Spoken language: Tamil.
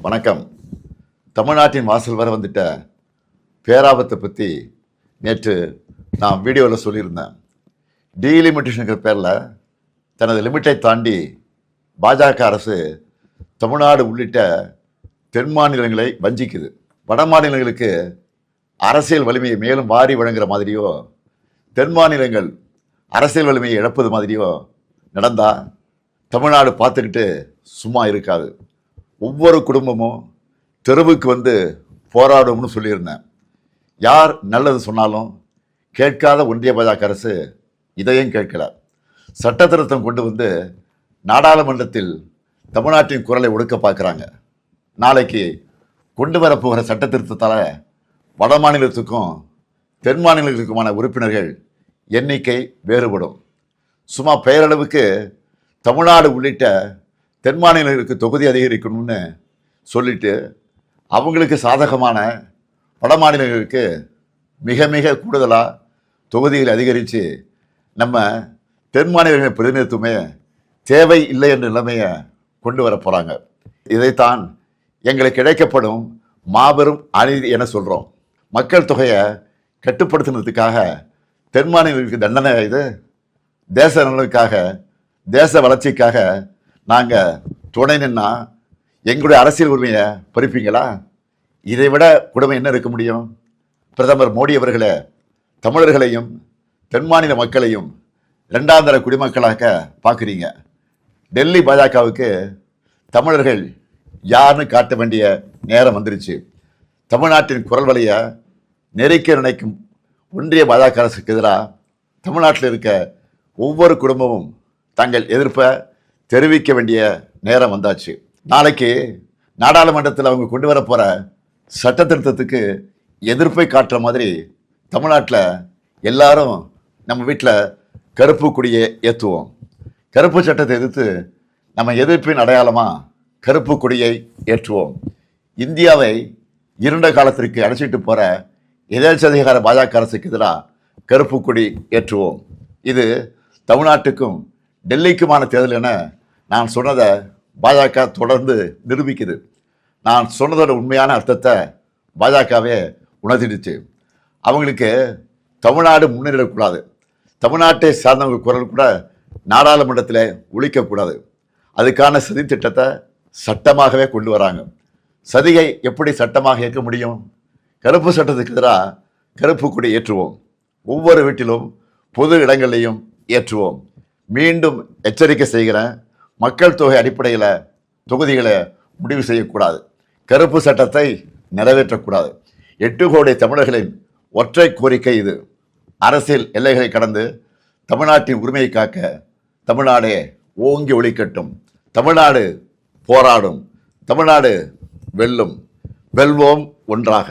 வணக்கம். தமிழ்நாட்டின் வாசல் வர வந்துட்ட பேராபத்தை பற்றி நேற்று நான் வீடியோவில் சொல்லியிருந்தேன். டீலிமிட்டேஷனுங்கிற பேரில் தனது லிமிட்டை தாண்டி பாஜக அரசு தமிழ்நாடு உள்ளிட்ட தென் மாநிலங்களை வஞ்சிக்குது. வட மாநிலங்களுக்கு அரசியல் வலிமையை மேலும் வாரி வழங்குற மாதிரியோ, தென் மாநிலங்கள் அரசியல் வலிமையை இழப்பது மாதிரியோ நடந்தால் தமிழ்நாடு பார்த்துக்கிட்டு சும்மா இருக்காது. ஒவ்வொரு குடும்பமும் தெருவுக்கு வந்து போராடும்னு சொல்லியிருந்தேன். யார் நல்லது சொன்னாலும் கேட்காத ஒன்றிய பாஜக அரசு இதையும் கேட்கல. சட்ட திருத்தம் கொண்டு வந்து நாடாளுமன்றத்தில் தமிழ்நாட்டின் குரலை ஒடுக்க பார்க்குறாங்க. நாளைக்கு கொண்டு வரப்போகிற சட்ட திருத்தத்தால் வட மாநிலத்துக்கும் தென் மாநிலங்களுக்குமான உறுப்பினர்கள் எண்ணிக்கை வேறுபடும். சும்மா பெயரளவுக்கு தமிழ்நாடு உள்ளிட்ட தென் மாநிலங்களுக்கு தொகுதி அதிகரிக்கணும்னு சொல்லிட்டு அவங்களுக்கு சாதகமான வட மாநிலங்களுக்கு மிக மிக கூடுதலாக தொகுதிகளை அதிகரித்து நம்ம தென் மாநிலங்களின் பிரதிநிதித்துவமே தேவை இல்லை என்ற நிலைமையை கொண்டு வர போகிறாங்க. இதைத்தான் எங்களுக்கு கிடைக்கப்படும் மாபெரும் அநீதி என சொல்கிறோம். மக்கள் தொகையை கட்டுப்படுத்துனதுக்காக தென் மாநிலங்களுக்கு தண்டனை இது. தேச நலனுக்காக, தேச வளர்ச்சிக்காக நாங்கள் துணை நின்னா எங்களுடைய அரசியல் உரிமையை பறிப்பீங்களா? இதை விட கொடுமை என்ன இருக்க முடியும்? பிரதமர் மோடி அவர்களே, தமிழர்களையும் தென் மாநில மக்களையும் இரண்டாம் தர குடிமக்களாக பார்க்குறீங்க. டெல்லி பாஜகவுக்கு தமிழர்கள் யாருன்னு காட்ட வேண்டிய நேரம் வந்துருச்சு. தமிழ்நாட்டின் குரல் வலையை நெருக்க நினைக்கும் ஒன்றிய பாஜக அரசுக்கு எதிராக தமிழ்நாட்டில் இருக்க ஒவ்வொரு குடும்பமும் தங்கள் எதிர்ப்பை தெரிவிக்க வேண்டிய நேரம் வந்தாச்சு. நாளைக்கு நாடாளுமன்றத்தில் அவங்க கொண்டு வர போகிற சட்ட திருத்தத்துக்கு எதிர்ப்பை காட்டுற மாதிரி தமிழ்நாட்டில் எல்லாரும் நம்ம வீட்டில் கருப்பு கொடியை ஏற்றுவோம். கருப்பு சட்டத்தை எதிர்த்து நம்ம எதிர்ப்பின் அடையாளமாக கருப்பு கொடியை ஏற்றுவோம். இந்தியாவை இருண்ட காலத்திற்கு அழைச்சிட்டு போகிற எதேச்சதிகார பாஜக அரசுக்கு எதிராக கருப்பு கொடி ஏற்றுவோம். இது தமிழ்நாட்டுக்கும் டெல்லிக்குமான தேர்தல் என நான் சொன்னதை பாஜக தொடர்ந்து நிரூபிக்குது. நான் சொன்னதோட உண்மையான அர்த்தத்தை பாஜகவே உணர்த்திடுச்சு. அவங்களுக்கு தமிழ்நாடு முன்னேறக்கூடாது, தமிழ்நாட்டை சார்ந்தவங்க குரல் கூட நாடாளுமன்றத்தில் ஒழிக்கக்கூடாது. அதுக்கான சதி திட்டத்தை சட்டமாகவே கொண்டு வராங்க. சதியை எப்படி சட்டமாக ஏற்க முடியும்? கருப்பு சட்டத்துக்கு எதிராக கருப்பு கொடி ஏற்றுவோம். ஒவ்வொரு வீட்டிலும் பொது இடங்களையும் ஏற்றுவோம். மீண்டும் எச்சரிக்கை செய்கிறேன், மக்கள் தொகை அடிப்படையில் தொகுதிகளை முடிவு செய்யக்கூடாது. கருப்பு சட்டத்தை நிறைவேற்றக்கூடாது. 8 கோடி தமிழர்களின் ஒற்றை கோரிக்கை இது. அரசியல் எல்லைகளை கடந்து தமிழ்நாட்டின் உரிமையை காக்க தமிழ்நாடே ஓங்கி ஒலிக்கட்டும். தமிழ்நாடு போராடும், தமிழ்நாடு வெல்லும். வெல்வோம் ஒன்றாக.